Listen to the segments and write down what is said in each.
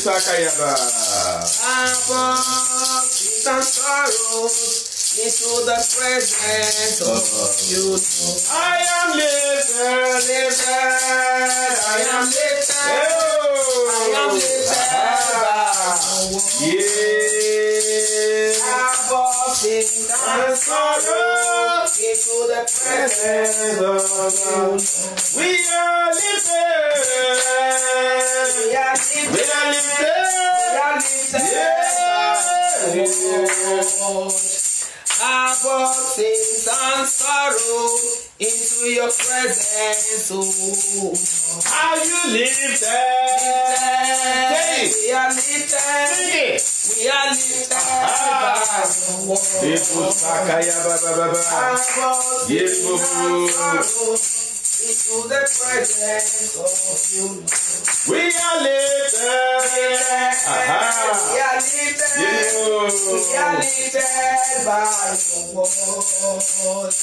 Sakayaba. Sins and sorrows into the presence of you. I am lifted. I am lifted. I am lifted. Yeah. Above sins and sorrows into the presence of you. We are lifted. We are lifted. We are lifted. We are lifted. Above sins and sorrow into your presence, oh. Are you lifted? We are lifted. We are lifted. Above Yes, sins and sorrow into the presence of you. we are lifted. We are lifted. We are lifted by your word.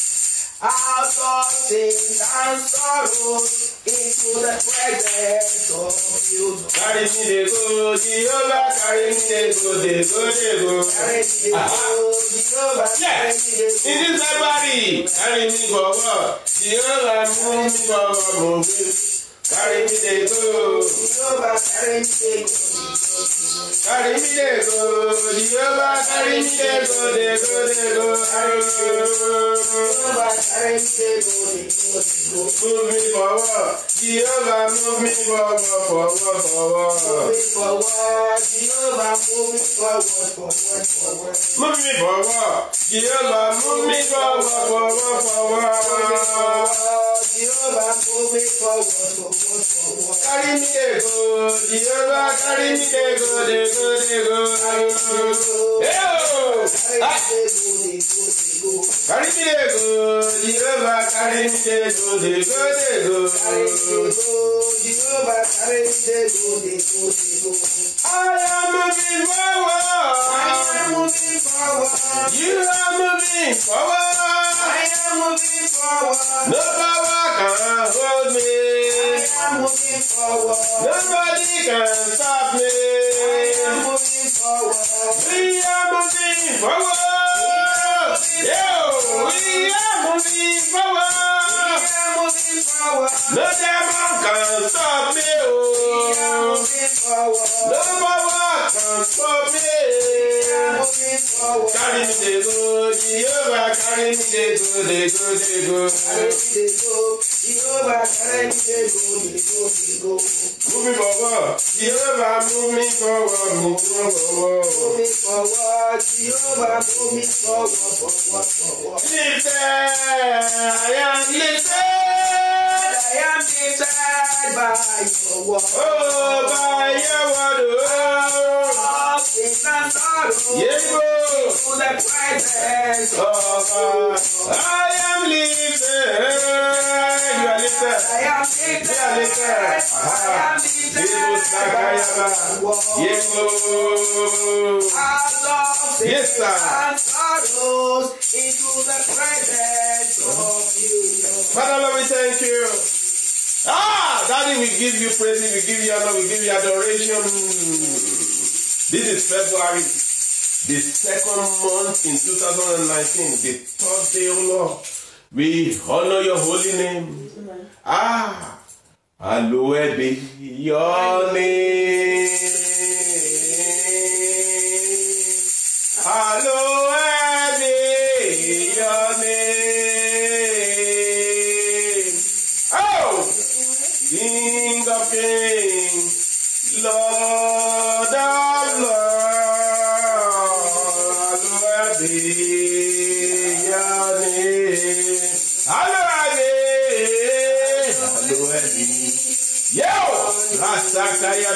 Out of sins and sorrows into the presence of you. Carry me the go, Jehovah, carry me the go, the go, the go. Carry me the go, Jehovah, carry me the go. It is my body, carry me forward. Jehovah, move me forward, move me. Carry me the go, Jehovah, carry me the go. carry me the go, Jehovah, carry me the go, the go, the go. Jehovah, carry me the go, the go, the go. Move me forward, Jehovah, move me forward, forward, forward. Move me forward, Jehovah, move me forward, forward, forward. Move me forward, Jehovah, move me forward, forward, forward. Jehovah, move me forward, forward, forward. Carry me the go, Jehovah, carry me the go, the go, the go. Carry me the go, Jehovah, carry me the go, the go, the go. Jehovah, carry me the go, the go, the go. I am moving forward. I am moving forward. You are moving forward. I am moving forward. No power can hold me. I am moving forward. Nobody can stop me. I am moving forward. We are moving forward. Yo, we are moving forward. I am moving forward. No devil can stop me. I am Oh. moving forward. No power can stop me. I am moving forward. Carry me the go, Jehovah, carry me the go, the go, the go. Carry me the go. Jehovah, carry me the go, the go, the go. Move me forward, Jehovah, move me forward, move me forward. Move me forward. Jehovah, move me forward, forward, forward. Lifted, I am lifted. I am lifted by your word. Oh, by your word, oh. Sins and sorrow Yeah, oh. to the presence of Oh, I am lifted. You are lifted. I am lifted. You are lifted. I am lifted by your word. Yes, oh. Out of Yes, sins sir. and sorrows into the presence of you. Father, Lord, we thank you. Daddy, we give you praise, we give you honor, we give you adoration. This is February, the second month in 2019, the third day, oh Lord. We honor your holy name. Hallowed be your name. Hallowed be your name. Oh! King of kings, Lord of lords, hallowed be your name. Hallowed be. Yo! Rasakaya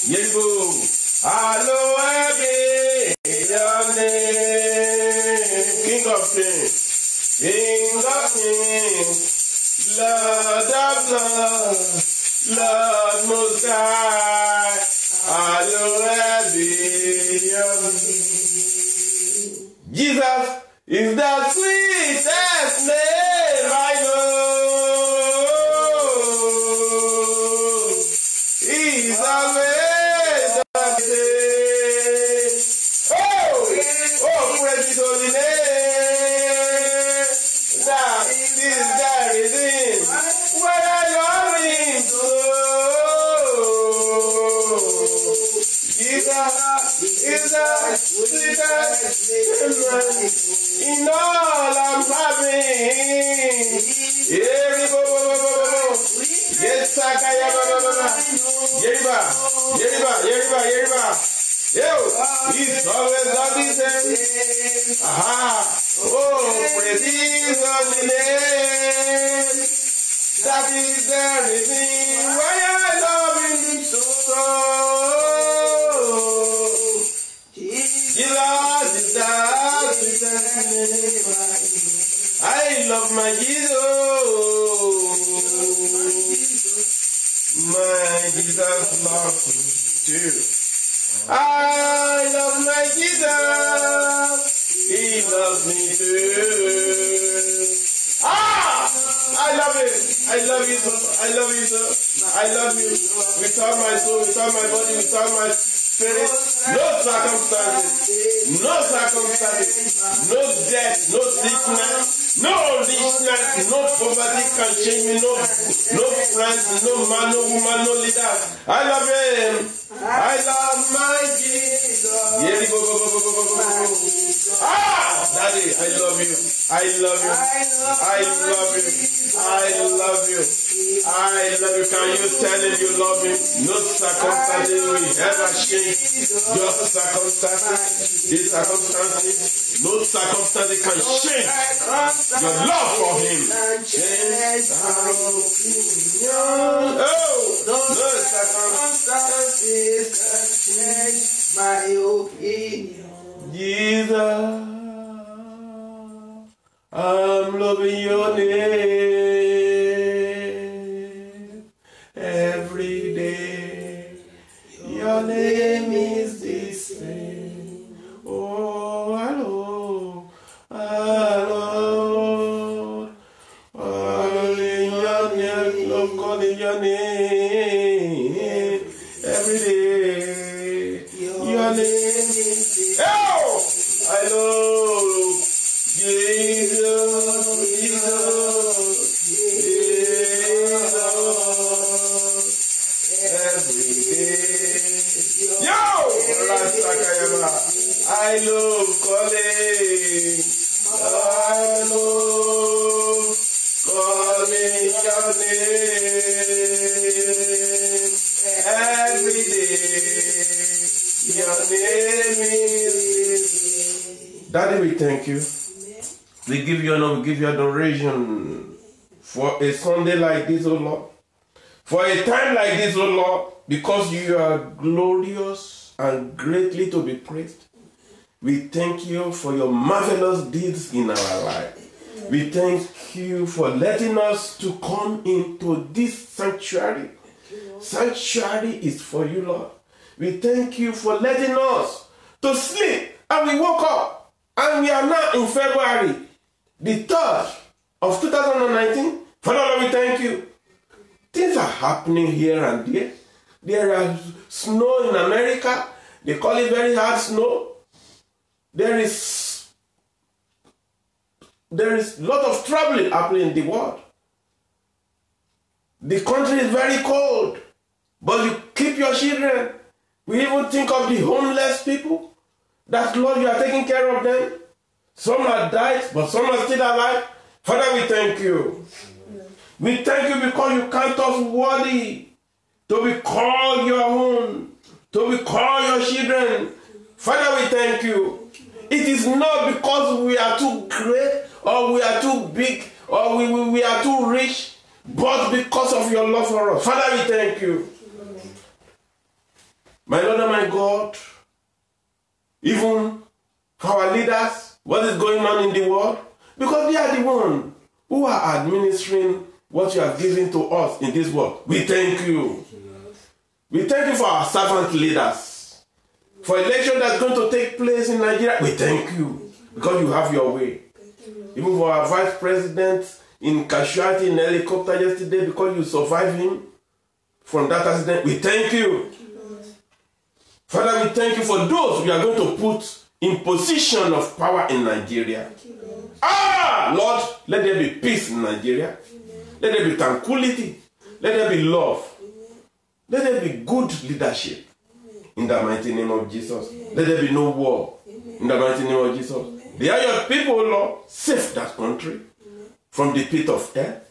Yelbo. Hallowed be your name. King of kings, King of kings, Lord of lords, Lord most high, hallowed be your name. Jesus is the sweetest name I know. He's the always the same. Oh, praise His holy name. That is the reason why I love Him so. Jesus is the sweetest in all I'm having. Yes, Sakaya Baba. Yeriba. Yo, He's always done the same. Aha. Oh, praise His holy name. That is the reason why I love Him so. Jesus is the sweetest. I love my Jesus. My Jesus loves me too. I love my Jesus. He loves me too. I love Him. I love you, sir. I love you, sir. I love you with all my soul, with all my body, with all my spirit. No circumstances, no death, no sickness, no richness, no poverty can change me. No friends, no man, no woman, no leader. I love Him. I love my Jesus. Daddy, I love you. I love you. I love you. I love you. I love you. Can you tell Him you love Him? No circumstances will ever change your circumstances. These circumstances, no circumstances can change your love for Him. No circumstances can change my opinion. Jesus, I'm loving your name every day. Your name is the same. Oh, hello, calling your name, love calling your name every day. Your name is the I love Jesus. Every day. Yo! I love calling. I love calling your name. Every day. Your name is. Daddy, we thank you. We give you honor, we give you adoration for a Sunday like this, oh Lord. For a time like this, oh Lord, because you are glorious and greatly to be praised. We thank you for your marvelous deeds in our life. We thank you for letting us to come into this sanctuary. Sanctuary is for you, Lord. We thank you for letting us to sleep and we woke up. And we are now in February, the 3rd of 2019. Father, Lord, we thank you. Things are happening here and there. There is snow in America. They call it very hard snow. There is a lot of trouble happening in the world. The country is very cold, but you keep your children. We even think of the homeless people. That, Lord, you are taking care of them. Some have died, but some are still alive. Father, we thank you. We thank you because you count us worthy to be called your own, to be called your children. Father, we thank you. It is not because we are too great, or we are too big, or we are too rich, but because of your love for us. Father, we thank you. My Lord and my God, even for our leaders, what is going on in the world, because they are the ones who are administering what you have given to us in this world. We thank you. We thank you for our servant leaders. For election that's going to take place in Nigeria, we thank you because you have your way. Even for our vice president in casualty in helicopter yesterday, because you survived him from that accident, we thank you. we thank you for those we are going to put in position of power in Nigeria. Lord, let there be peace in Nigeria. Let there be tranquility. Let there be love. Let there be good leadership. In the mighty name of Jesus. Let there be no war. In the mighty name of Jesus. They are your people, Lord. Save that country from the pit of hell.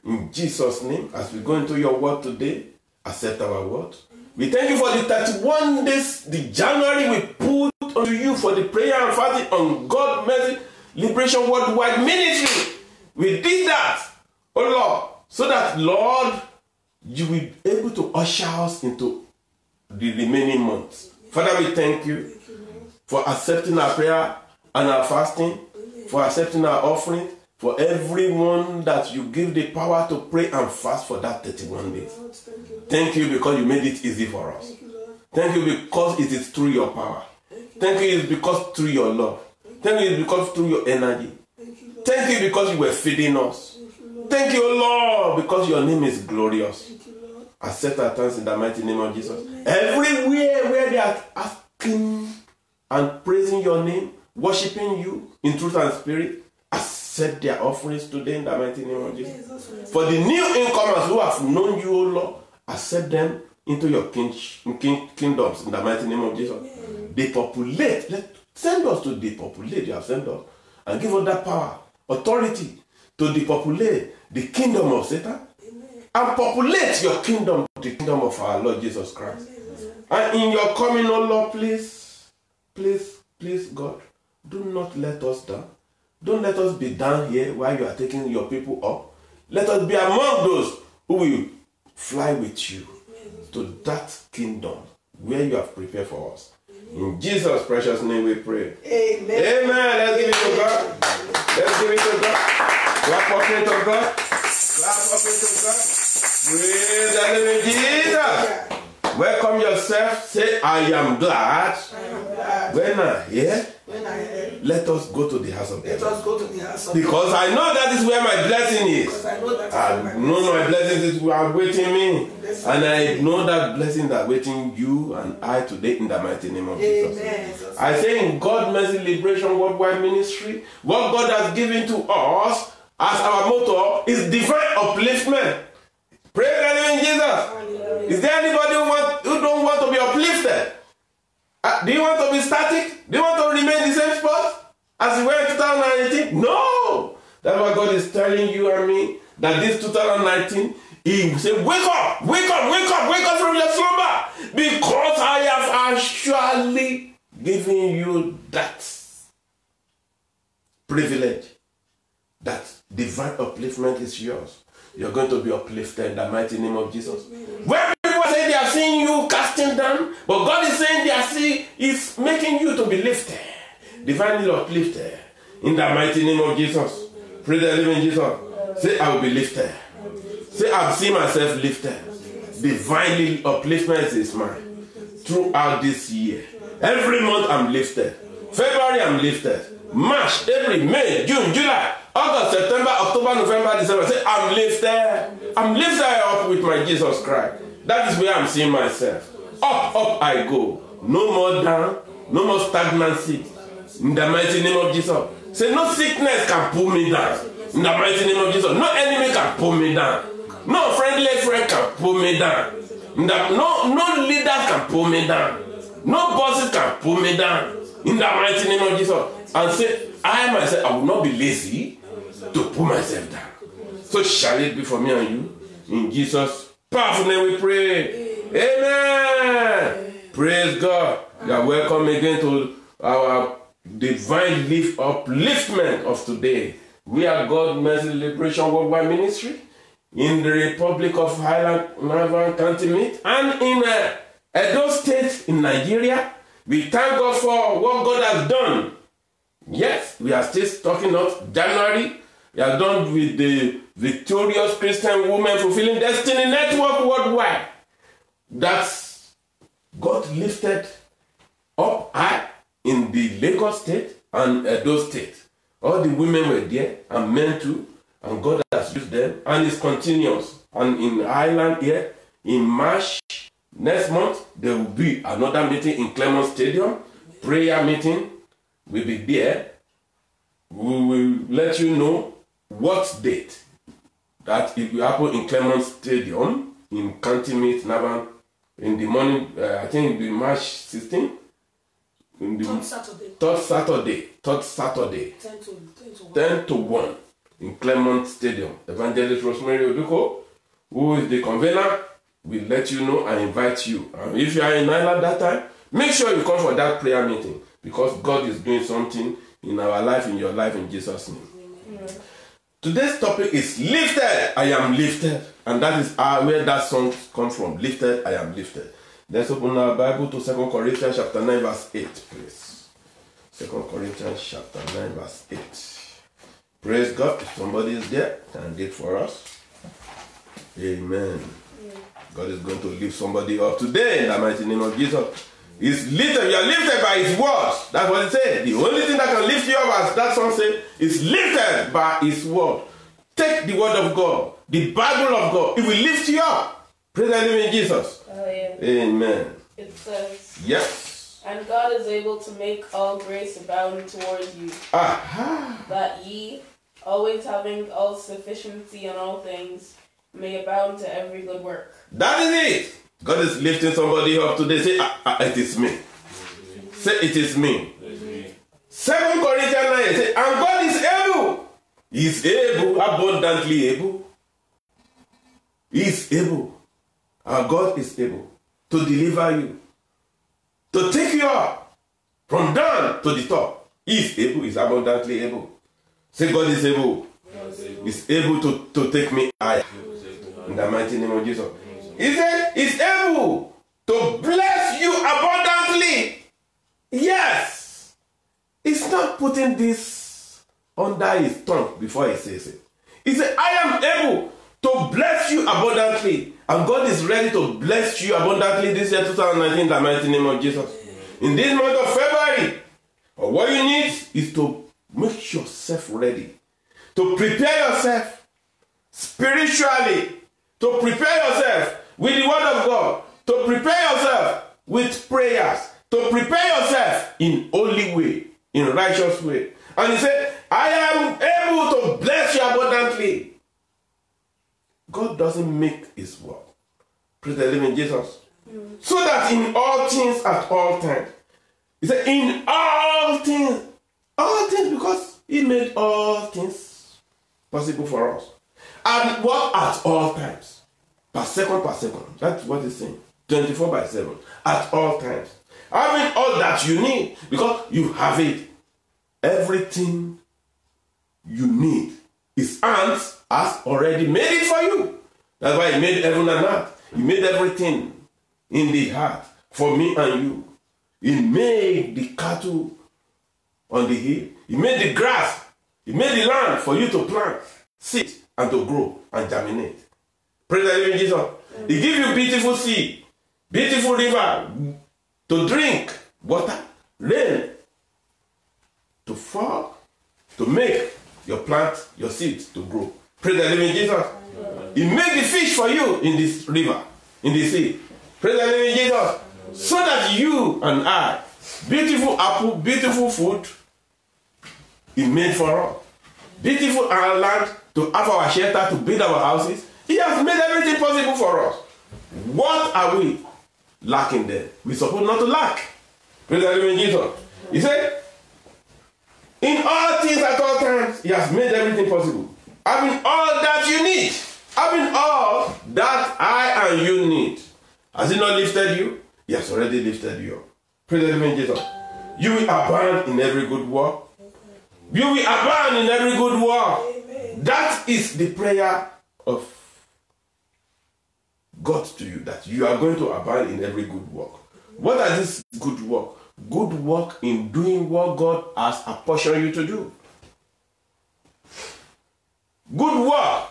In Jesus' name, as we go into your word today, accept our word. We thank you for the 31 days, the January we put unto you for the prayer and fasting on God Mercy Liberation Worldwide Ministry. We did that, oh Lord, so that, Lord, you will be able to usher us into the remaining months. Father, we thank you for accepting our prayer and our fasting, for accepting our offering, for everyone that you give the power to pray and fast for that 31 days. Thank you because you made it easy for us. Thank you because it is through your power. Thank you it's because through your love. Thank you it's because through your energy. Thank you because you were feeding us. Thank you, Lord, because your name is glorious. Accept our thanks in the mighty name of Jesus. Everywhere where they are asking and praising your name, worshiping you in truth and spirit, accept their offerings today in the mighty name of Jesus. For the new incomers who have known you, O Lord, accept them into your kingdoms in the mighty name of Jesus. Depopulate. Send us to depopulate. You have sent us. And give us that power, authority to depopulate the kingdom of Satan. And populate your kingdom, the kingdom of our Lord Jesus Christ. And in your coming, O Lord, please, God, do not let us down. Don't let us be down here while you are taking your people up. Let us be among those who will fly with you to that kingdom where you have prepared for us. In Jesus' precious name we pray. Amen. Amen. Let's give it to God. Let's give it to God. Clap up it to God. Clap up it to God. Praise the living Jesus. Welcome yourself. Say, I am glad. I am glad. When I hear, let us go to the house of God. Let us go to the house of because I know that is where my blessing is. Because I know that I know my blessings are waiting me. And I know that blessing that waiting you and I today in the mighty name of Jesus. Amen. I say in God Mercy Liberation Worldwide Ministry, what God has given to us as our motto is divine upliftment. Praise the living Jesus. Is there anybody who don't want to be uplifted? Do you want to be static? Do you want to remain in the same spot as you were in 2019? No! That's what God is telling you and me, that this 2019, He will say, wake up, wake up, wake up, wake up from your slumber, because I have actually given you that privilege, that divine upliftment is yours. You're going to be uplifted in the mighty name of Jesus. When people say they are seeing you casting down, but God is saying they are seeing, is making you to be lifted, divinely uplifted in the mighty name of Jesus. Praise the living Jesus. Say, I will be lifted. Say, I've seen myself lifted. Divinely upliftment is mine throughout this year. Every month I'm lifted. February I'm lifted. March, April, May, June, July, August, September, October, November, December. Say, I'm lifted. I'm lifted up with my Jesus Christ. That is where I'm seeing myself. Up, up I go. No more down. No more stagnancy. In the mighty name of Jesus. Say, no sickness can pull me down. In the mighty name of Jesus. No enemy can pull me down. No friendly friend can pull me down. No leader can pull me down. No bosses can pull me down. In the mighty name of Jesus. And say, I myself, I will not be lazy to pull myself down. So shall it be for me and you. In Jesus' powerful name we pray. Amen. Praise God. You are welcome again to our divine upliftment of today. We are God Mercy Liberation Worldwide Ministry in the Republic of Highland Navan County and in Edo State in Nigeria. We thank God for what God has done. Yes, we are still talking of January. We are done with the Victorious Christian Women Fulfilling Destiny Network worldwide. That's God lifted up high in the Lagos State and Edo State. All the women were there and men too, and God has used them, and it's continuous. And in Ireland here, in March, Next month, there will be another meeting in Claremont Stadium. Prayer meeting will be there. We will let you know what date that it will happen in Claremont Stadium in County Meet, Navan, in the morning. I think it will be March 16th. Third Saturday. 10 to 1 in Claremont Stadium. Evangelist Rosemary Oduko, who is the convener, will let you know and invite you. And if you are in Ireland that time, make sure you come for that prayer meeting, because God is doing something in our life, in your life, in Jesus' name. Amen. Today's topic is lifted. I am lifted. And that is where that song comes from. Lifted, I am lifted. Let's open our Bible to 2 Corinthians chapter 9 verse 8, please. 2 Corinthians chapter 9 verse 8. Praise God. If somebody is there, can read for us. Amen. God is going to lift somebody up today in the mighty name of Jesus. He's lifted. You are lifted by His word. That's what it says. The only thing that can lift you up, as that song says, is lifted by His word. Take the word of God, the Bible of God. It will lift you up. Praise the living Jesus. Amen. It says, yes. And God is able to make all grace abound towards you, that ye, always having all sufficiency in all things, may abound to every good work. That is it. God is lifting somebody up today. Say, it is me. Say, it is me. 2 Corinthians 9 say, and God is able. He is able, abundantly able. He is able. Our God is able to deliver you, to take you up from down to the top. He is able, he is abundantly able. Say, God is able. He is able to take me higher. In the mighty name of Jesus. He said, he's able to bless you abundantly. Yes. He's not putting this under his tongue before he says it. He said, I am able to bless you abundantly. And God is ready to bless you abundantly this year, 2019, in the mighty name of Jesus. In this month of February, what you need is to make yourself ready. To prepare yourself spiritually. To prepare yourself with the word of God. To prepare yourself with prayers. To prepare yourself in holy way, in righteous way. And he said, I am able to bless you abundantly. God doesn't make his word. Praise the living Jesus. So that in all things at all times. He said, in all things, because he made all things possible for us. And what at all times? Per second. That's what he's saying. 24/7. At all times. Having all that you need. Because you have it. Everything you need. His hands has already made it for you. That's why he made heaven and earth. He made everything in the heart for me and you. He made the cattle on the hill. He made the grass. He made the land for you to plant, seed, and to grow and germinate. Praise the living Jesus. He gives you beautiful seed, beautiful river to drink, water, rain to fall, to make your plant, your seed to grow. Praise the living Jesus. He made the fish for you in this river, in the sea. Praise the living Jesus. So that you and I, beautiful apple, beautiful food, He made for us. Beautiful land to have our shelter, to build our houses. He has made everything possible for us. What are we lacking there? We're supposed not to lack. Praise the living Jesus. He said, in all things at all times, He has made everything possible. Having all that you need. Having all that I and you need. Has He not lifted you? He has already lifted you up. Praise the living Jesus. You will abound in every good work. You will abound in every good work. Amen. That is the prayer of God to you, that you are going to abound in every good work. What is this good work? Good work in doing what God has apportioned you to do. Good work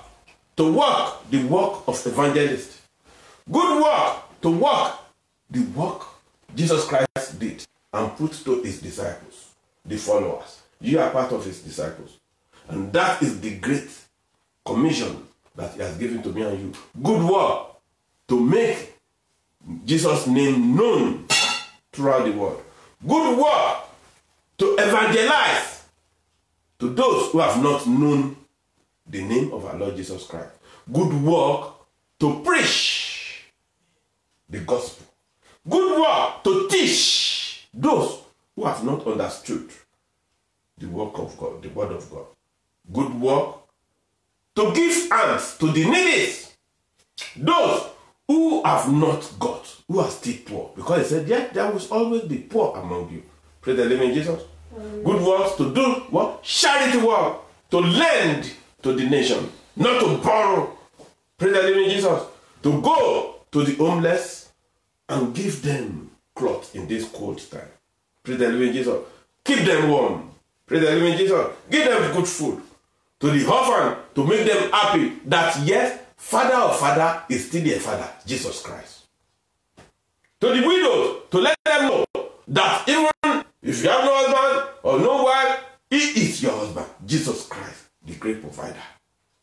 to work the work of evangelist. Good work to work the work Jesus Christ did and put to His disciples, the followers. You are part of His disciples. And that is the great commission that He has given to me and you. Good work to make Jesus' name known throughout the world. Good work to evangelize to those who have not known the name of our Lord Jesus Christ. Good work to preach the gospel. Good work to teach those who have not understood the work of God, the word of God. Good work to give alms to the needy, those who have not got, who are still poor. Because he said, yeah, there will always be poor among you. Praise the living Jesus. Good works to do what? Charity work. To lend to the nation. Not to borrow. Praise the living Jesus. To go to the homeless and give them clothes in this cold time. Praise the living Jesus. Keep them warm. Praise the living Jesus. Give them good food. To the orphan, to make them happy that yes, father or father is still their father, Jesus Christ. To the widows, to let them know that even if you have no husband or no wife, he is your husband, Jesus Christ, the great provider.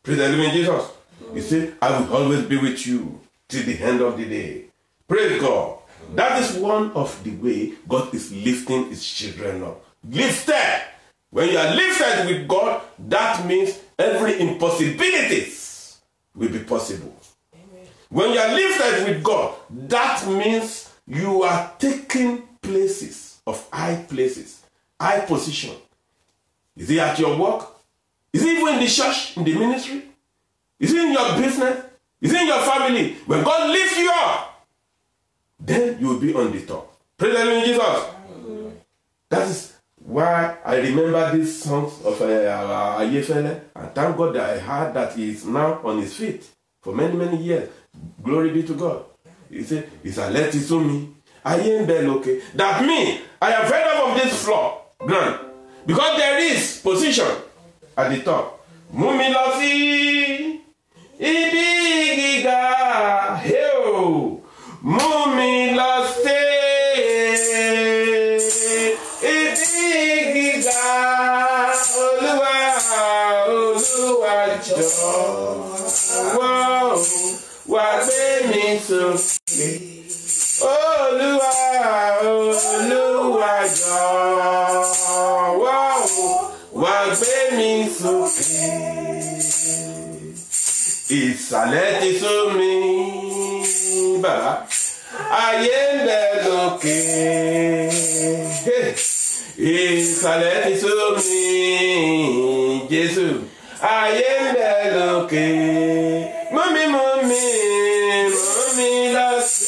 Praise the living Jesus. He said, I will always be with you till the end of the day. Praise God. That is one of the way God is lifting his children up. Lifted. When you are lifted with God, that means every impossibilities will be possible. Amen. When you are lifted with God, that means you are taking places of high places, high position. Is it at your work? Is it even in the church, in the ministry? Is it in your business? Is it in your family? When God lifts you up, then you will be on the top. Praise the Lord Jesus. Amen. That is why I remember these songs of Ayefele, and thank God that I heard that he is now on his feet for many, many years. Glory be to God. He said, it's a let it to me. I ain't bell, okay. That means I am fed up of this floor, ground, because there is position at the top. Mumi losi, ibi giga, heo, mumi losi. Wà gbé mi sókè, Olúwa, Olúwa jọ̀wọ́, wà gbé mi sókè. Ìsàlẹ̀ ti sú mi, bàbá, ayé ń bẹ lókè. Ìsàlẹ̀ ti sú mi, Jésù, ayé ń bẹ lókè. Mummy, lost.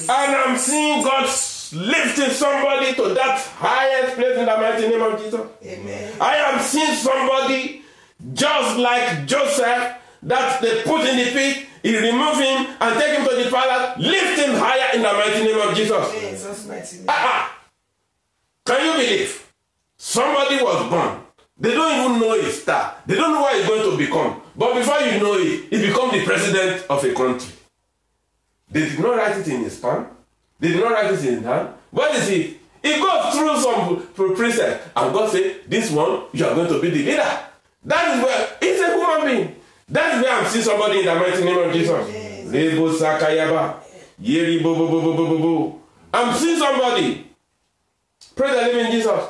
And I'm seeing God lifting somebody to that highest place in the mighty name of Jesus. Amen. I am seeing somebody just like Joseph that they put in the pit, he remove him and take him to the palace, lift him higher in the mighty name of Jesus. Jesus mighty name. Can you believe? Somebody was born. They don't even know his star. They don't know what he's going to become. But before you know it, he becomes the president of a country. They did not write it in his palm. They did not write it in his hand. What is it? He goes through some process and God said, this one, you are going to be the leader. That is where, it's a human being. That is where I'm seeing somebody in the mighty name of Jesus. I'm seeing somebody. Praise the living Jesus.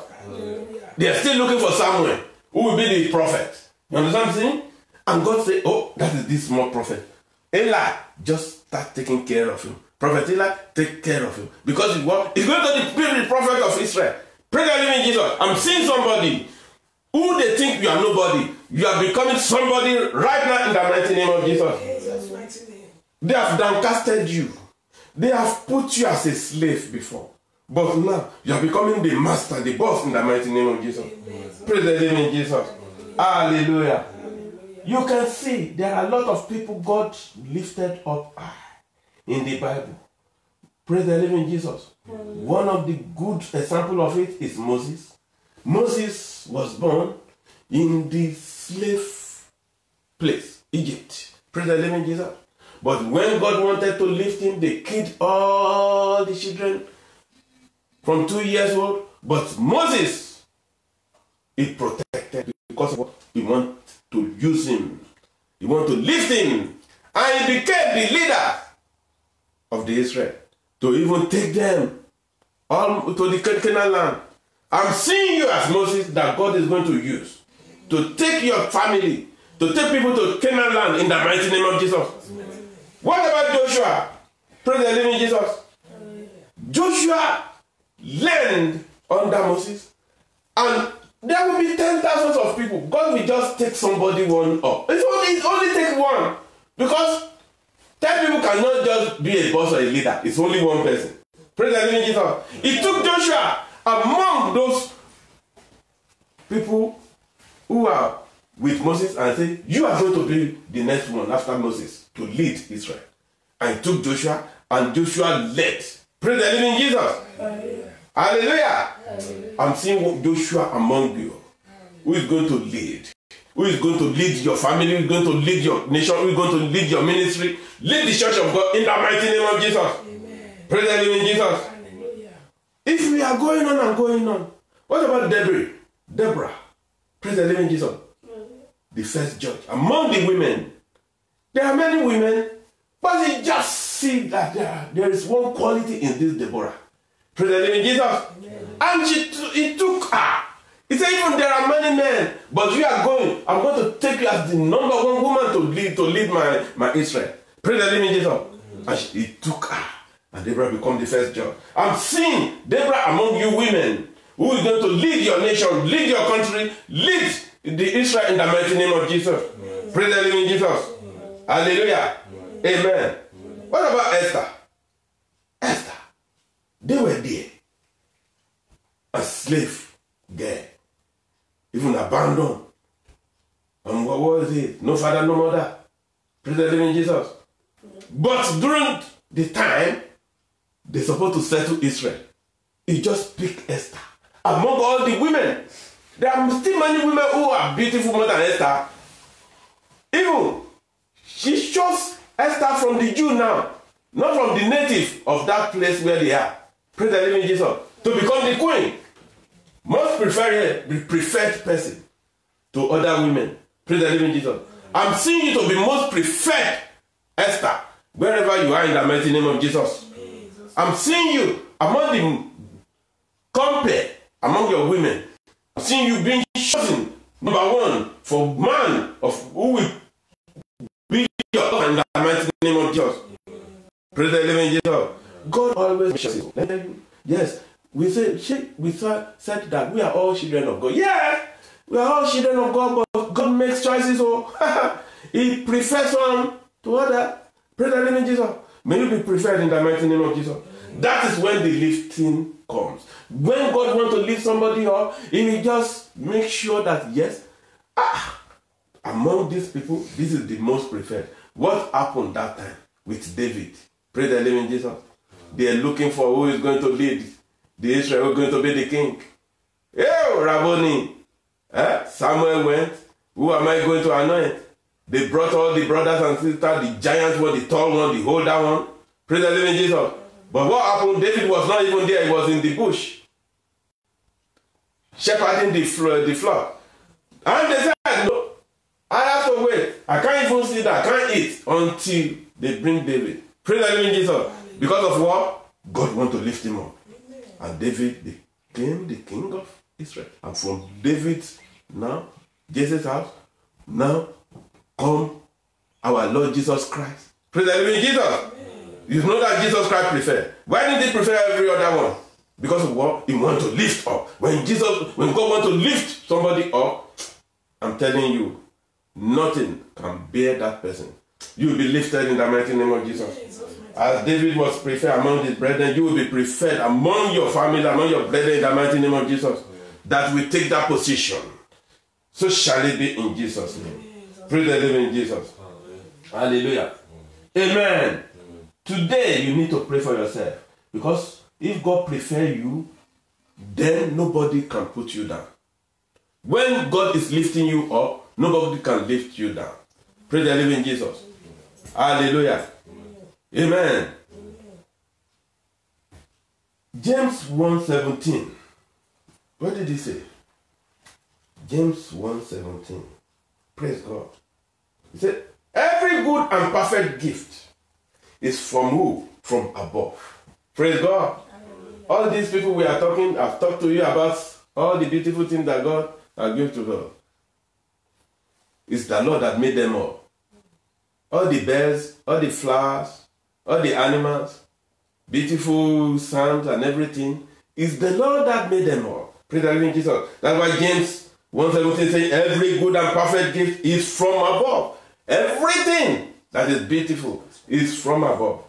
They are still looking for someone who will be the prophet. You understand what I'm saying? And God said, oh, that is this small prophet. Eli, just start taking care of him. Prophet Eli, take care of him. Because he's going to be the prophet of Israel. Praise the living Jesus. I'm seeing somebody who they think you are nobody. You are becoming somebody right now in the mighty name of Jesus. Jesus' mighty name. They have downcasted you. They have put you as a slave before. But now, you are becoming the master, the boss in the mighty name of Jesus. Amen. Praise the living Jesus. Hallelujah. You can see there are a lot of people God lifted up high in the Bible. Praise the living Jesus. One of the good example of it is Moses. Moses was born in the slave place, Egypt. Praise the living Jesus. But when God wanted to lift him, they killed all the children from 2 years old. But Moses, he protected because of what? He wanted to use him. He wanted to lift him. And he became the leader of the Israel to even take them all to the Canaan land. I'm seeing you as Moses that God is going to use to take your family, to take people to Canaan land in the mighty name of Jesus. What about Joshua? Praise the living Jesus. Joshua learned under Moses, and there will be 10,000 of people. God will just take somebody one up. It's only take one, because 10 people cannot just be a boss or a leader. It's only one person. Praise the living Jesus. He took Joshua among those people who are with Moses and said, you are going to be the next one after Moses to lead Israel. And he took Joshua, and Joshua led. Praise the living Jesus. Hallelujah. Hallelujah. Hallelujah. I'm seeing Joshua among you, who is going to lead. Who is going to lead your family, who is going to lead your nation, who is going to lead your ministry, lead the church of God in the mighty name of Jesus. Amen. Praise the living Jesus. Hallelujah. If we are going on and going on, what about Deborah? Praise the living Jesus. The first judge. Among the women, there are many women, but you just see that there is one quality in this Deborah. Praise the living Jesus. Amen. And he took her. He said, even there are many men, but you are going. I'm going to take you as the number one woman to lead my Israel. Praise the living Jesus. And he took her. And Deborah became the first judge. I'm seeing Deborah among you women, who is going to lead your nation, lead your country, lead the Israel in the mighty name of Jesus. Amen. Praise the living Jesus. Amen. Hallelujah. Amen. Amen. What about Esther? Esther. They were there. A slave girl. Even abandoned. And what was it? No father, no mother. Praise the living Jesus. But during the time they're supposed to settle Israel, he just picked Esther. Among all the women, there are still many women who are beautiful more than Esther. Even she chose Esther from the Jew now, not from the native of that place where they are. Praise the living Jesus. To become the queen. Most preferred person to other women. Praise the living Jesus. I'm seeing you to be most preferred Esther, wherever you are in the mighty name of Jesus. I'm seeing you among the compare, among your women. I'm seeing you being chosen number one for man of who will be your husband in the mighty name of Jesus. Praise the living Jesus. God always chooses. Yes. We said that we are all children of God. Yeah, we are all children of God, but God makes choices. So He prefers one to other. Praise the living Jesus. May you be preferred in the mighty name of Jesus. That is when the lifting comes. When God wants to lift somebody up, He will just make sure that yes, among these people, this is the most preferred. What happened that time with David? Praise the living Jesus. They are looking for who is going to lead the Israel, who is going to be the king. Hey, Rabboni. Samuel went. Who am I going to anoint? They brought all the brothers and sisters, the giant one, the tall one, the older one. Praise the living Jesus. But what happened? David was not even there. He was in the bush, shepherding the flock. And they said, no, I have to wait. I can't even see that. I can't eat until they bring David. Praise the living Jesus. Because of what? God wants to lift him up. And David became the king of Israel. And from David, now, Jesus' house, now come our Lord Jesus Christ. Praise the living Jesus. Amen. You know that Jesus Christ preferred. Why didn't he prefer every other one? Because of what? He wants to lift up. When God wants to lift somebody up, I'm telling you, nothing can bear that person. You will be lifted in the mighty name of Jesus. As David was preferred among his brethren, you will be preferred among your family, among your brethren in the mighty name of Jesus. That will take that position. So shall it be in Jesus' name. Praise the living Jesus. Hallelujah. Amen. Today you need to pray for yourself. Because if God prefers you, then nobody can put you down. When God is lifting you up, nobody can lift you down. Praise the living Jesus. Hallelujah. Amen. James 1:17. What did he say? James 1:17. Praise God. He said, every good and perfect gift is from who? From above. Praise God. All these people we are talking, I've talked to you about all the beautiful things that God has given to God. It's the Lord that made them all. All the birds, all the flowers, all the animals, beautiful sounds and everything. It's the Lord that made them all. Praise the living Jesus. That's why James 1:17 says, every good and perfect gift is from above. Everything that is beautiful is from above.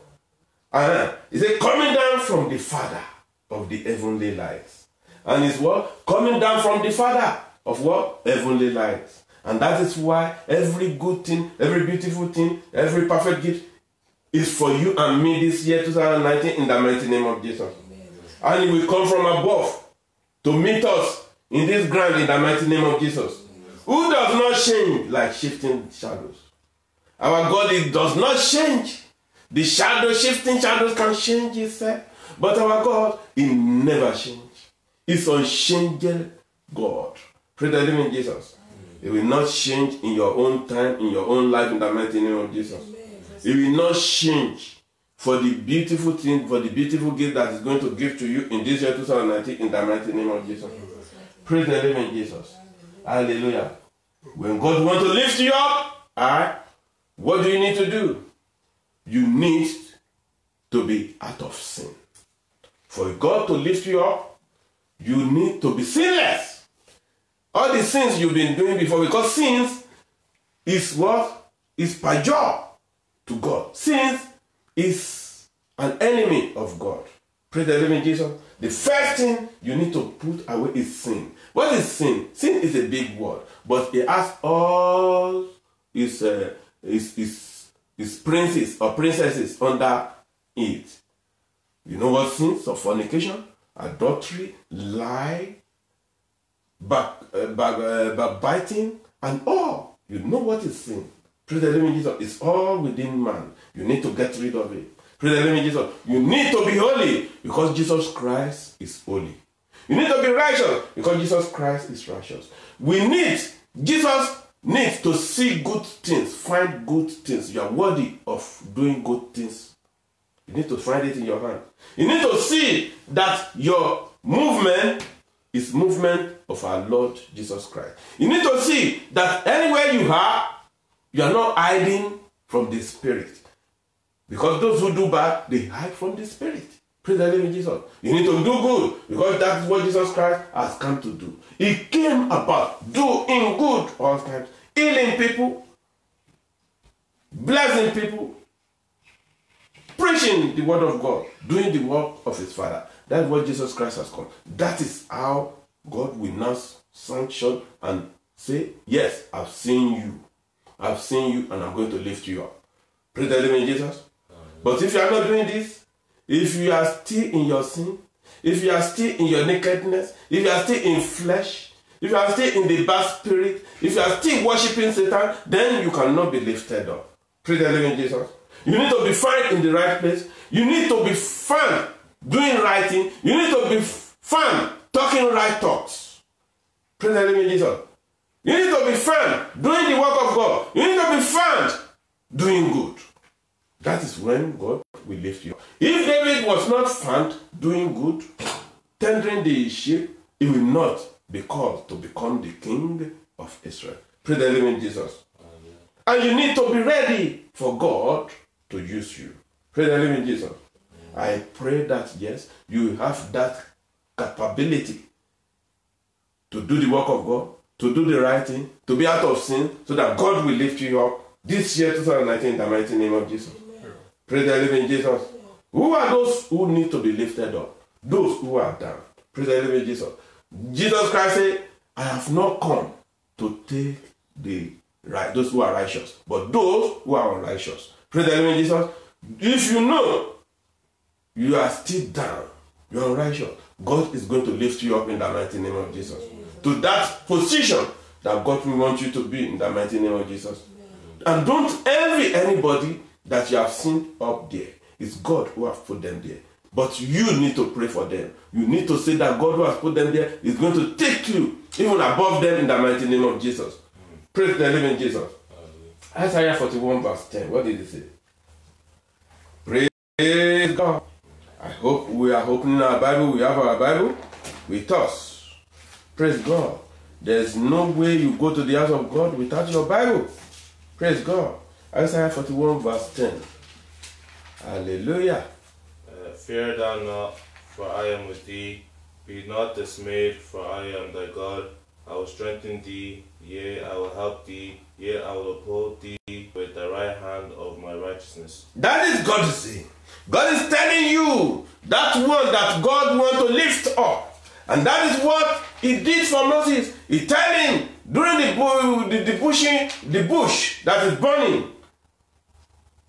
He said, coming down from the Father of the heavenly lights. And it's what? Coming down from the Father of what? Heavenly lights. And that is why every good thing, every beautiful thing, every perfect gift is for you and me this year, 2019, in the mighty name of Jesus. Amen. And it will come from above to meet us in this ground in the mighty name of Jesus. Amen. Who does not change like shifting shadows? Our God, it does not change. The shadow, shifting shadows can change itself. But our God, He never changes. He's unchanging God. Praise the living Jesus. It will not change in your own time, in your own life, in the mighty name of Jesus. It will not change for the beautiful thing, for the beautiful gift that is going to give to you in this year 2019, in the mighty name of Jesus. Praise the living Jesus. Hallelujah. When God wants to lift you up, what do you need to do? You need to be out of sin. For God to lift you up, you need to be sinless. All the sins you've been doing before, because sins is what? Is perjure to God. Sins is an enemy of God. Praise the living Jesus. The first thing you need to put away is sin. What is sin? Sin is a big word, but it has all its princes or princesses under it. You know what sins? So fornication, adultery, lie, backbiting, and all. You know what is sin. Praise the living Jesus. It's all within man. You need to get rid of it. Praise the living Jesus. You need to be holy because Jesus Christ is holy. You need to be righteous because Jesus Christ is righteous. Jesus needs to see good things, find good things. You are worthy of doing good things. You need to find it in your hand. You need to see that your movement is movement of our Lord Jesus Christ. You need to see that anywhere you are not hiding from the Spirit. Because those who do bad, they hide from the Spirit. Praise the living Jesus. You need to do good because that is what Jesus Christ has come to do. He came about doing good all times, healing people, blessing people, preaching the word of God, doing the work of His Father. That's what Jesus Christ has come. That is how God will now sanction and say, yes, I've seen you. I've seen you and I'm going to lift you up. Praise the living Jesus. But if you are not doing this, if you are still in your sin, if you are still in your nakedness, if you are still in flesh, if you are still in the bad spirit, if you are still worshiping Satan, then you cannot be lifted up. Praise the living Jesus. You need to be found in the right place. You need to be found doing right thing. You need to be found talking right thoughts. Praise the living Jesus. You need to be found doing the work of God. You need to be found doing good. That is when God will lift you up. If David was not found doing good, tendering the sheep, he will not be called to become the king of Israel. Praise the living Jesus. Amen. And you need to be ready for God to use you. Praise the living Jesus. Amen. I pray that, yes, you have that capability to do the work of God, to do the right thing, to be out of sin, so that God will lift you up this year, 2019, in the mighty name of Jesus. Amen. Praise the living Jesus. Who are those who need to be lifted up? Those who are down. Praise the living Jesus. Jesus Christ said, I have not come to take those who are righteous, but those who are unrighteous. Praise the living Jesus. If you know you are still down, you are unrighteous, God is going to lift you up in the mighty name of Jesus. To that position that God will want you to be in the mighty name of Jesus. don't envy anybody that you have seen up there. It's God who has put them there. But you need to pray for them. You need to say that God who has put them there is going to take you even above them in the mighty name of Jesus. Praise the living Jesus. Isaiah 41 verse 10. What did he say? Praise God. I hope we are opening our Bible. We have our Bible with us. Praise God. There's no way you go to the house of God without your Bible. Praise God. Isaiah 41 verse 10. Hallelujah. Fear thou not, for I am with thee. Be not dismayed, for I am thy God. I will strengthen thee, yea, I will help thee, yea, I will uphold thee with the right hand of my righteousness. That is God saying. God is telling you that one that God wants to lift up. And that is what he did for Moses. He told him during the bush that is burning,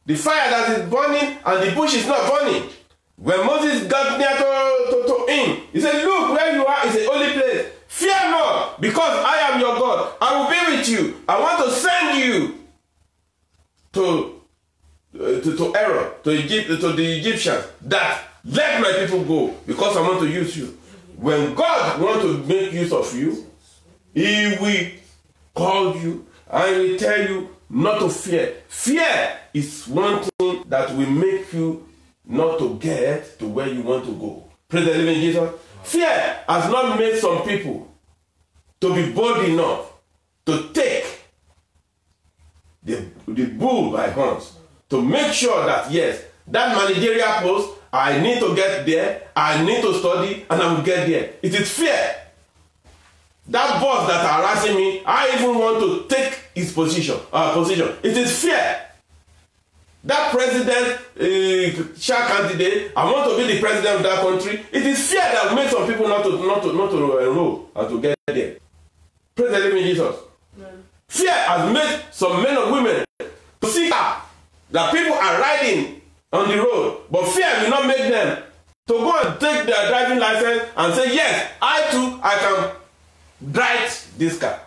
the fire that is burning and the bush is not burning. When Moses got near to him, he said, look where you are, it's a holy place. Fear not, because I am your God. I will be with you. I want to send you to Aaron, to the Egyptians, that let my people go, because I want to use you. When God wants to make use of you, he will call you and he will tell you not to fear. Fear is one thing that will make you not to get to where you want to go. Praise the living Jesus. Fear has not made some people to be bold enough to take the bull by horns, to make sure that, yes, that managerial post, I need to get there, I need to study, and I will get there. It is fear. That boss that are harassing me, I even want to take his position. It is fear. That president, candidate, I want to be the president of that country. It is fear that makes some people not to enroll and to get there. Praise the living Jesus. Amen. Fear has made some men and women to see that people are riding on the road, but fear will not make them to go and take their driving license and say, yes, I too, I can drive this car.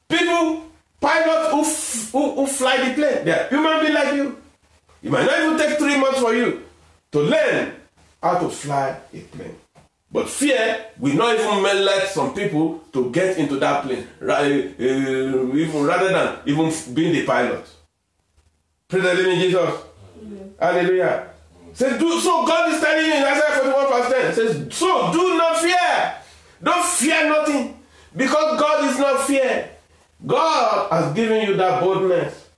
People, pilots who fly the plane, they are human beings like you. It might not even take 3 months for you to learn how to fly a plane. But fear will not even let some people to get into that plane, even rather than even being the pilot. Praise the living Jesus. Amen. Hallelujah. Says, so God is telling you in Isaiah 41 verse 10, says, so do not fear. Don't fear nothing, because God is not fear. God has given you that boldness.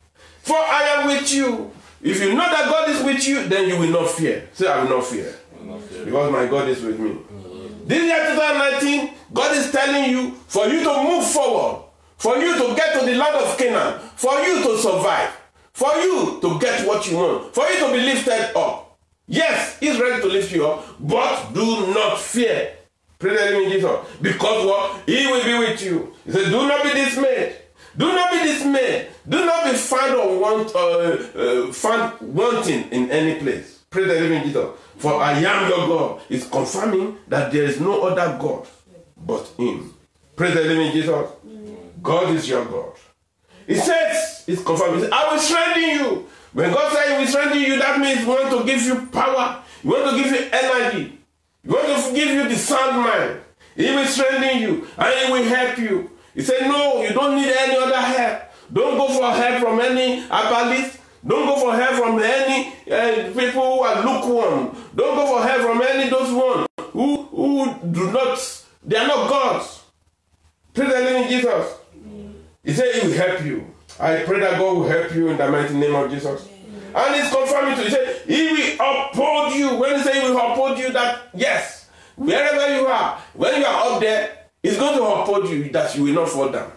For I am with you. If you know that God is with you, then you will not fear. Say, I will not fear. Because my God is with me. This year 2019, God is telling you for you to move forward, for you to get to the land of Canaan, for you to survive, for you to get what you want, for you to be lifted up. Yes, he's ready to lift you up, but do not fear. Praise the living Jesus. Because what? He will be with you. He said, do not be dismayed. Do not be dismayed. Do not be found wanting in any place. Praise the living Jesus. For I am your God. It's confirming that there is no other God but him. Praise the living Jesus. God is your God. He says, it's confirming. He says, I will strengthen you. When God says he will strengthen you, that means he wants to give you power. He wants to give you energy. He wants to give you the sound mind. He will strengthen you and he will help you. He said, no, you don't need any other help. Don't go for help from any herbalist. Don't go for help from any people who are lukewarm. Don't go for help from any those ones who do not, they are not gods. Praise the living Jesus. He said he will help you. I pray that God will help you in the mighty name of Jesus. And he's confirming to you. He said he will uphold you. When he says he will uphold you, that yes, wherever you are, when you are up there, he's going to uphold you that you will not fall down.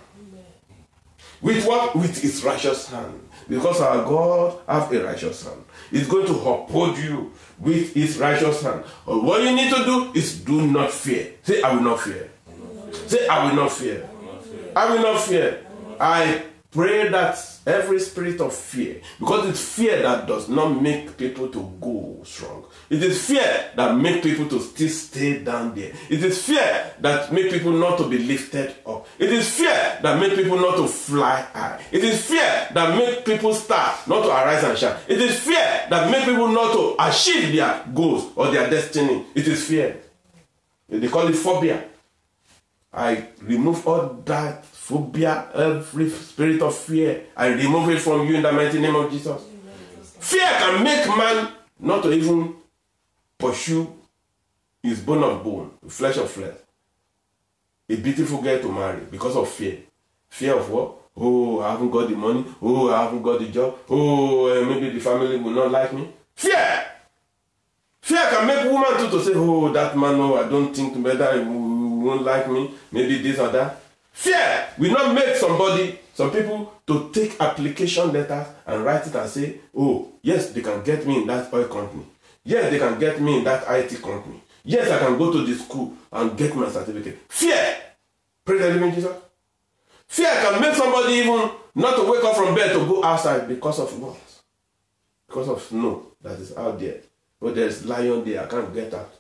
With what? With his righteous hand. Because our God has a righteous hand. He's going to uphold you with his righteous hand. What you need to do is do not fear. Say, I will not fear. Say, I will not fear. I will not fear. I pray that every spirit of fear, because it's fear that does not make people to go strong. It is fear that makes people to still stay down there. It is fear that makes people not to be lifted up. It is fear that makes people not to fly high. It is fear that makes people start not to arise and shine. It is fear that makes people not to achieve their goals or their destiny. It is fear. They call it phobia. I remove all that phobia, every spirit of fear. I remove it from you in the mighty name of Jesus. Fear can make man not to even pursue his bone of bone, flesh of flesh. A beautiful girl to marry because of fear. Fear of what? Oh, I haven't got the money. Oh, I haven't got the job. Oh, maybe the family will not like me. Fear! Fear can make woman too to say, oh, that man, no, I don't think better, he won't like me. Maybe this or that. Fear will not make some people to take application letters and write it and say, oh, yes, they can get me in that oil company. Yes, they can get me in that IT company. Yes, I can go to the school and get my certificate. Fear! Praise the living Jesus. Fear can make somebody even not to wake up from bed to go outside because of what? Because of snow that is out there. But there's lion there, I can't get out.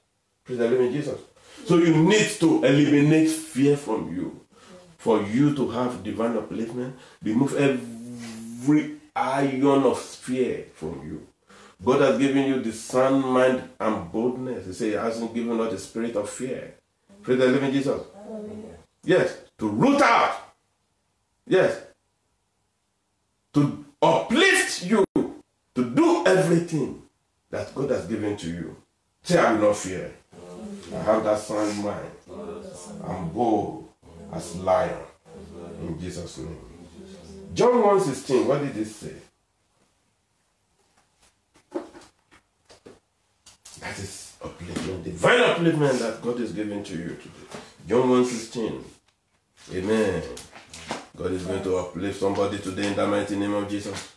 Praise the living Jesus. So you need to eliminate fear from you. For you to have divine upliftment, remove every iron of fear from you. God has given you the sound mind and boldness. He said he hasn't given us the spirit of fear. Praise the living Jesus. Yes, to root out. Yes, to uplift you, to do everything that God has given to you. Say, I will not fear. I have that sound mind. I'm bold as lion. In Jesus' name. John 1:16, what did it say? That is upliftment, divine upliftment that God is giving to you today. John 1:16. Amen. God is going to uplift somebody today in the mighty name of Jesus.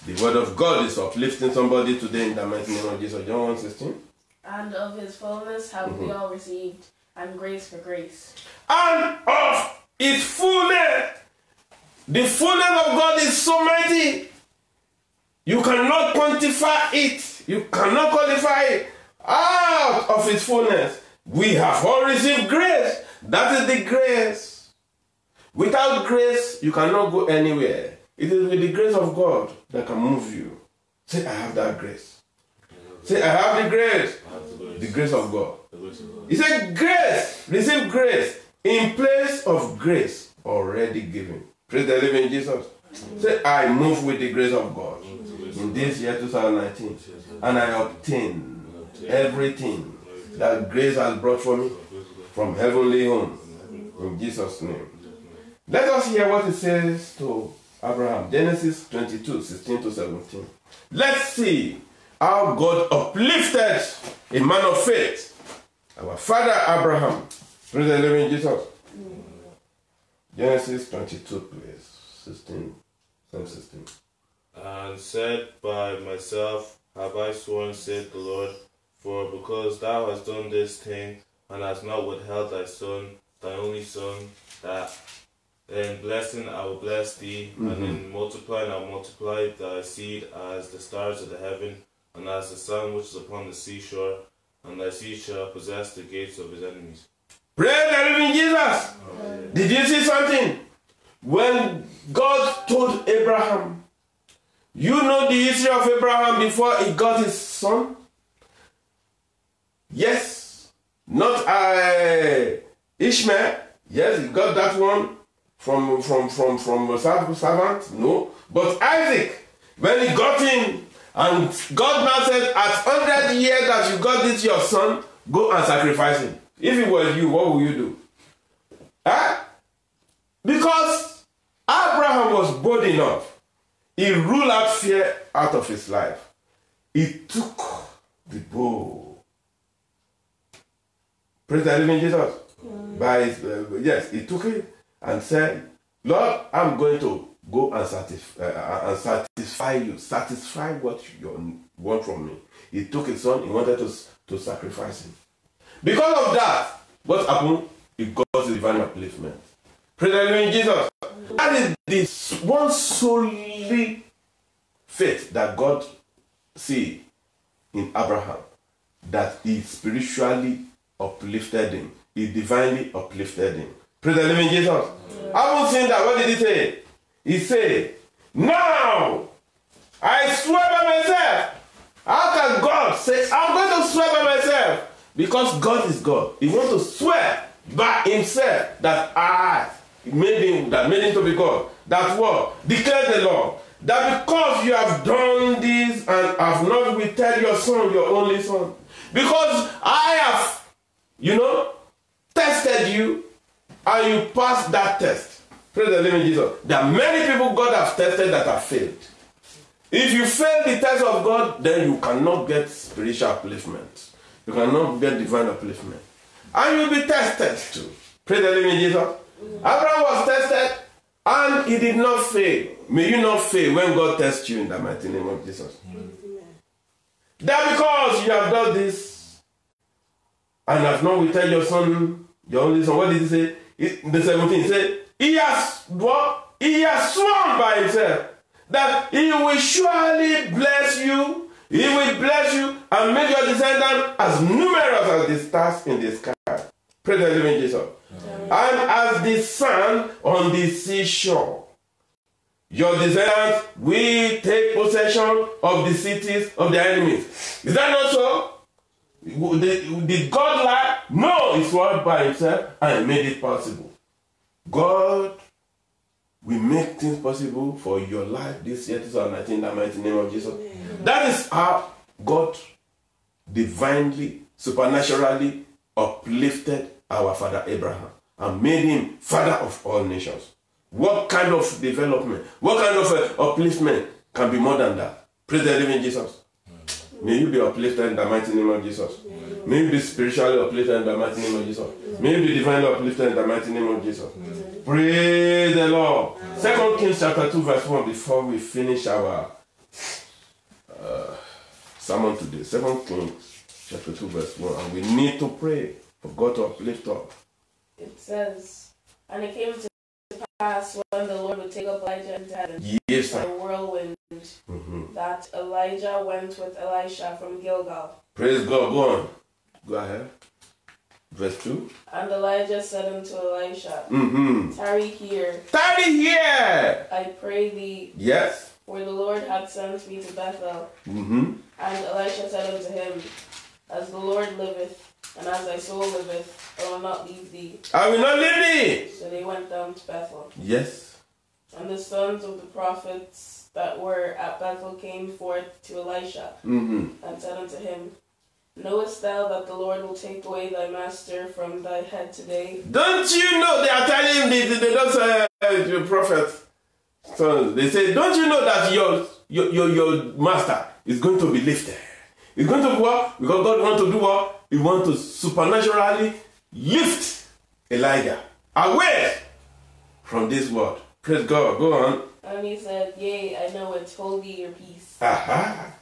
The word of God is uplifting somebody today in the mighty name of Jesus. John 1:16. And of his fullness have we all received, and grace for grace. And of its fullness. The fullness of God is so mighty. You cannot quantify it. You cannot qualify it. Out of its fullness, we have all received grace. That is the grace. Without grace, you cannot go anywhere. It is with the grace of God that can move you. Say, I have that grace. Say, I have the grace. The grace of God. He said, grace. Receive grace in place of grace already given. Praise the living Jesus. Say, I move with the grace of God in this year 2019, and I obtain everything that grace has brought for me from heavenly home. In Jesus' name. Let us hear what it says to Abraham. Genesis 22:16-17. Let's see how God uplifted a man of faith, our father Abraham. Praise the living Jesus. Genesis 22, please. 16. And said, by myself have I sworn, saith the Lord, for because thou hast done this thing, and hast not withheld thy son, thy only son, that in blessing I will bless thee, and in multiplying I will multiply thy seed as the stars of the heaven, and as the sun which is upon the seashore, and thy seed shall possess the gates of his enemies. Praise the living Jesus. Did you see something? When God told Abraham, you know the history of Abraham before he got his son? Yes. Not Ishmael. Yes, he got that one from a servant. No. But Isaac, when he got him, and God now said, at 100 years that you got this your son, go and sacrifice him. If it was you, what would you do? Huh? Because Abraham was bold enough. He ruled out fear out of his life. He took the bow. Praise the living Jesus. Yes, he took it and said, Lord, I'm going to go and satisfy you. Satisfy what you want from me. He took his son. He wanted to sacrifice him. Because of that, what happened? He got the divine upliftment. Praise the living Jesus. That is the one solely faith that God see in Abraham, that he spiritually uplifted him. He divinely uplifted him. Praise the living Jesus. Yeah. I haven't seen that. What did he say? He said, now I swear by myself. How can God say, I'm going to swear by myself? Because God is God. He wants to swear by himself that I made him to be God. That what? Declare the Lord. That because you have done this and have not withheld your son, your only son. Because I have, tested you and you passed that test. Praise the living Jesus. There are many people God has tested that have failed. If you fail the test of God, then you cannot get spiritual upliftment. You cannot get divine upliftment. And you'll be tested too. Praise the living Jesus. Abraham was tested and he did not fail. May you not fail when God tests you in the mighty name of Jesus. That because you have done this and have not withheld your son, your only son, what did he say? The 17 said, he has what? He has sworn by himself that he will surely bless you. He will bless you and make your descendants as numerous as the stars in the sky. Praise the living Jesus. And as the sand on the seashore. Your descendants will take possession of the cities of their enemies. Is that not so? Did God lie? No, he swore by himself and made it possible. God will make things possible for your life this year, 2019, in the mighty name of Jesus. Amen. That is how God divinely, supernaturally uplifted our father Abraham and made him father of all nations. What kind of development, what kind of upliftment can be more than that? Praise the living Jesus. May you be uplifted in the mighty name of Jesus. May you be spiritually uplifted in the mighty name of Jesus. May you be divinely uplifted in the mighty name of Jesus. Praise the Lord. 2 Kings chapter 2 verse 1 before we finish our sermon today. 2 Kings chapter 2 verse 1. And we need to pray for God to uplift us. It says, and it came to pass when the Lord would take up Elijah into heaven yes, by a whirlwind, that Elijah went with Elisha from Gilgal. Praise God. Go on. Go ahead. Verse 2. And Elijah said unto Elisha, tarry here. Tarry here. I pray thee. Yes. For the Lord hath sent me to Bethel. And Elisha said unto him, as the Lord liveth, and as thy soul liveth, I will not leave thee. I will not leave thee. So they went down to Bethel. Yes. And the sons of the prophets that were at Bethel came forth to Elisha, and said unto him, knowest thou that the Lord will take away thy master from thy head today? Don't you know, they are telling him, they don't say, the prophet. So they say, don't you know that your master is going to be lifted? He's going to do what? Because God wants to do what? He wants to supernaturally lift Elijah away from this world. Praise God. Go on. And he said, yea, I know it. Hold thee your peace. Aha.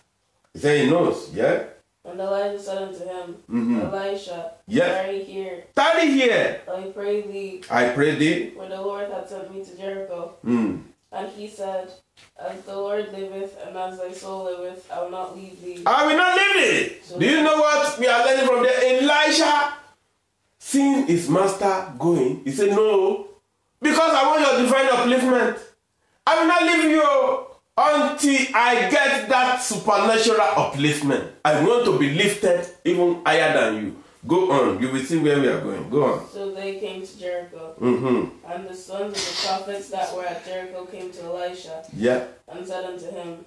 He said he knows. Yeah. And Elijah said unto him, Elisha, tarry here. Tarry here. I pray thee. I pray thee. For the Lord hath sent me to Jericho. And he said, as the Lord liveth, and as thy soul liveth, I will not leave thee. I will not leave thee. So do you know what we are learning from there? Elisha, seeing his master going, he said, no, because I want your divine upliftment. I will not leave you until I get that supernatural upliftment. I want to be lifted even higher than you. Go on. You will see where we are going. Go on. So they came to Jericho. And the sons of the prophets that were at Jericho came to Elisha. And said unto him,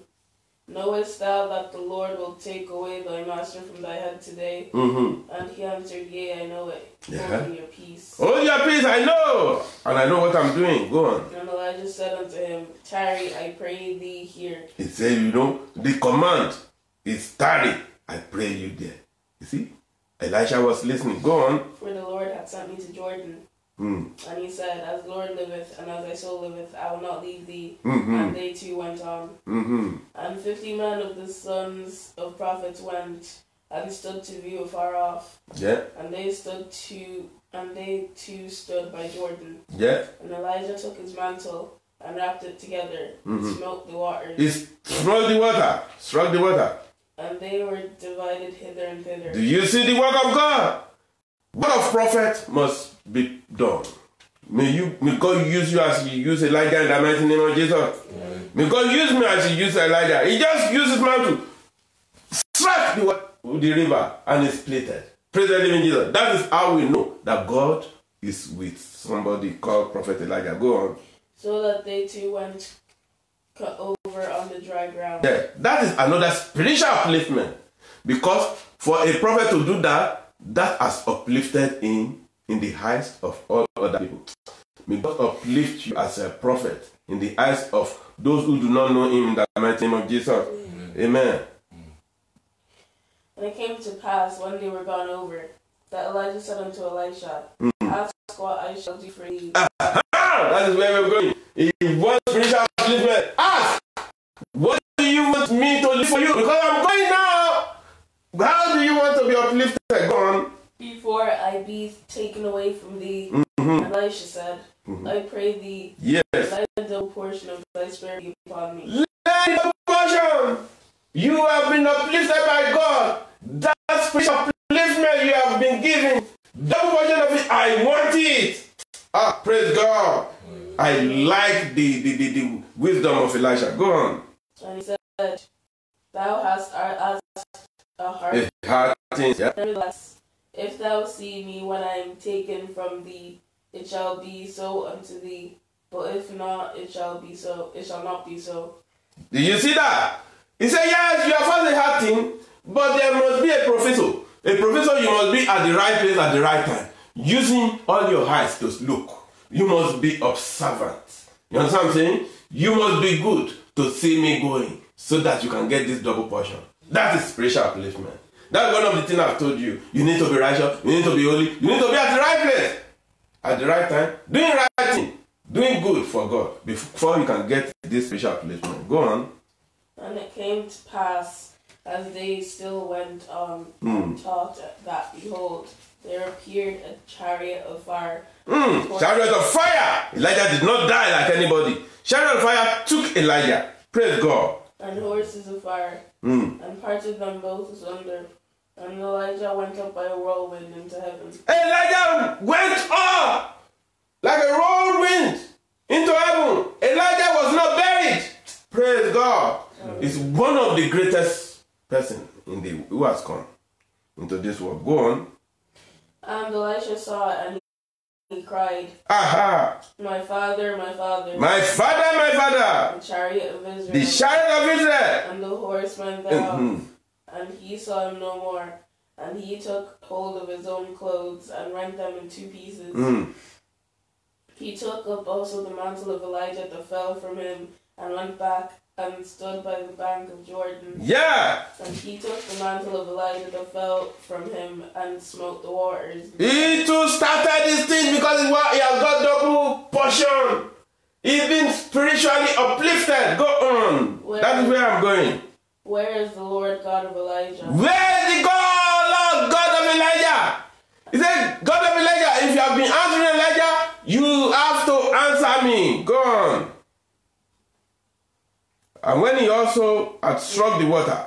knowest thou that the Lord will take away thy master from thy head today? And he answered, yea, I know it. Hold your peace. Hold your peace, I know. And I know what I'm doing. Go on. And Elijah said unto him, tarry, I pray thee here. He said, the command is tarry, I pray you there. You see? Elisha was listening. Go on. For the Lord hath sent me to Jordan. And he said, as the Lord liveth, and as thy soul liveth, I will not leave thee. And they two went on. And 50 men of the sons of prophets went, and stood to view afar off. Yeah. And they two stood by Jordan. Yeah. And Elijah took his mantle and wrapped it together, and smote the waters. He struck the water. Struck the water. And they were divided hither and thither. Do you see the work of God? What of prophet must be done. May God use you as He used Elijah in the mighty name of Jesus. May God use me as He used Elijah. He just used his mantle, struck the river, and it's splitted. Praise the living Jesus. That is how we know that God is with somebody called Prophet Elijah. Go on. So that they two went over on the dry ground. Yeah, that is another spiritual upliftment. Because for a prophet to do that, that has uplifted him in the eyes of all other people. May God uplift you as a prophet in the eyes of those who do not know Him in the mighty name of Jesus. Amen. And it came to pass when they were gone over that Elijah said unto Elisha, Ask what I shall do for thee. That is where we're going. If you want spiritual upliftment, ask, what do you want me to do for you? Because I'm going now. How do you want to be uplifted? Go on. Before I be taken away from thee. And Elisha said, I pray thee, yes, let the double portion of thy spirit be upon me. Let the portion. You have been uplifted by God. That spiritual upliftment you have been given, double portion of it, I want it. Praise God. I like the wisdom of Elisha. Go on. And he said, Thou hast asked a heart. Yeah. Nevertheless, if thou see me when I am taken from thee, it shall be so unto thee. But if not, it shall not be so. Did you see that? He said, yes, you have found a hard thing, but there must be a professor. A professor, you must be at the right place at the right time, using all your eyes to look. You must be observant. You understand what I'm saying? You must be good to see me going so that you can get this double portion. That is spiritual upliftment. That's one of the things I've told you. You need to be righteous. You need to be holy. You need to be at the right place at the right time, doing right thing, doing good for God before you can get this spiritual upliftment. Go on. And it came to pass, as they still went on and talked, that behold, there appeared a chariot of fire. Chariot of fire! Elijah did not die like anybody. Chariot of fire took Elijah. Praise God. And horses of fire, and parted them both asunder. And Elijah went up by a whirlwind into heaven. Elijah went up like a whirlwind into heaven. Elijah was not buried. Praise God. He's one of the greatest person who has come into this world. Go on. And Elisha saw it, and he cried, My father, my father. My father, my father. The chariot of Israel. The chariot of Israel. And the horseman thereof. And he saw him no more. And he took hold of his own clothes and rent them in two pieces. He took up also the mantle of Elijah that fell from him, and went back and stood by the bank of Jordan. Yeah. And he took the mantle of Elijah that fell from him and smote the waters. He too started this thing because he has got double portion. He's been spiritually uplifted. Go on. That is where I'm going. Where is the Lord God of Elijah? Where is the Lord God of Elijah? He said, God of Elijah, if you have been answering Elijah, you have to answer me. Go on. And when he also had struck the water,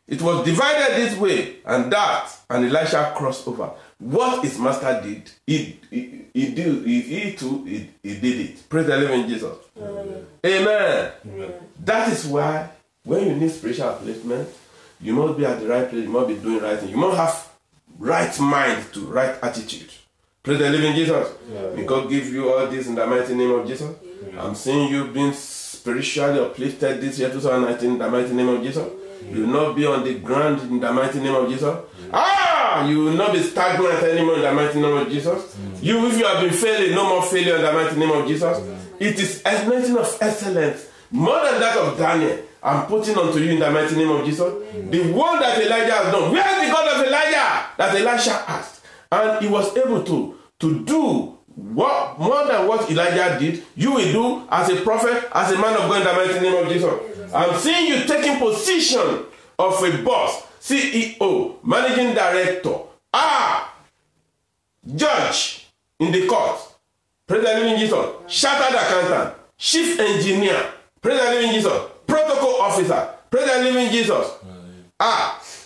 it was divided this way and that, and Elisha crossed over. What his master did, he did it. Praise the living Jesus. Amen. That is why when you need spiritual upliftment, you must be at the right place, you must be doing right thing. You must have right mind to right attitude. Praise the living Jesus. May God give you all this in the mighty name of Jesus. I'm seeing you being spiritually uplifted this year 2019 in the mighty name of Jesus. You will not be on the ground in the mighty name of Jesus. You will not be stagnant anymore in the mighty name of Jesus. If you have been failing, no more failure in the mighty name of Jesus. It is anointing of excellence, more than that of Daniel. I'm putting unto you in the mighty name of Jesus. The one that Elijah has done. Where is the God of Elijah that Elisha asked? And he was able to do what more than what Elijah did. You will do as a prophet, as a man of God in the mighty name of Jesus. I'm seeing you taking position of a boss, CEO, managing director, judge in the court, praise the living Jesus, chartered accountant, chief engineer, praise the living Jesus, protocol officer, praise the living Jesus.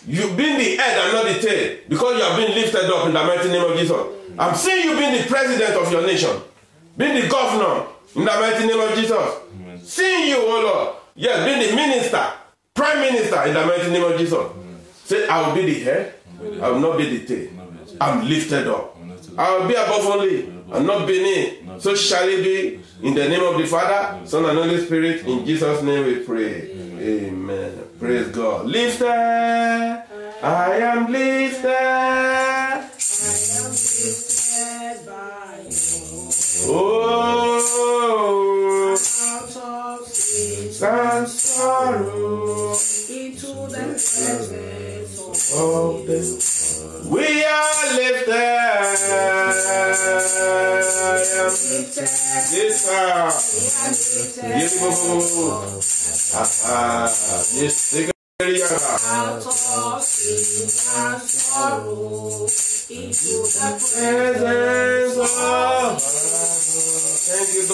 You've been the head and not the tail because you have been lifted up in the mighty name of Jesus. I'm seeing you being the president of your nation, being the governor in the mighty name of Jesus. Seeing you, oh Lord, yes, being the minister, prime minister in the mighty name of Jesus. Say, I will be the head, I will not be the tail. I'm lifted up. I will be above only and not beneath. So shall it be in the name of the Father, Son, and Holy Spirit. In Jesus' name we pray. Amen. Praise God. Lifted. I am lifted. I am lifted by you. Oh, out of sin and sorrow into the presence of the we are lifted. I am lifted. This out of sin and sorrow into the presence of God. Thank you.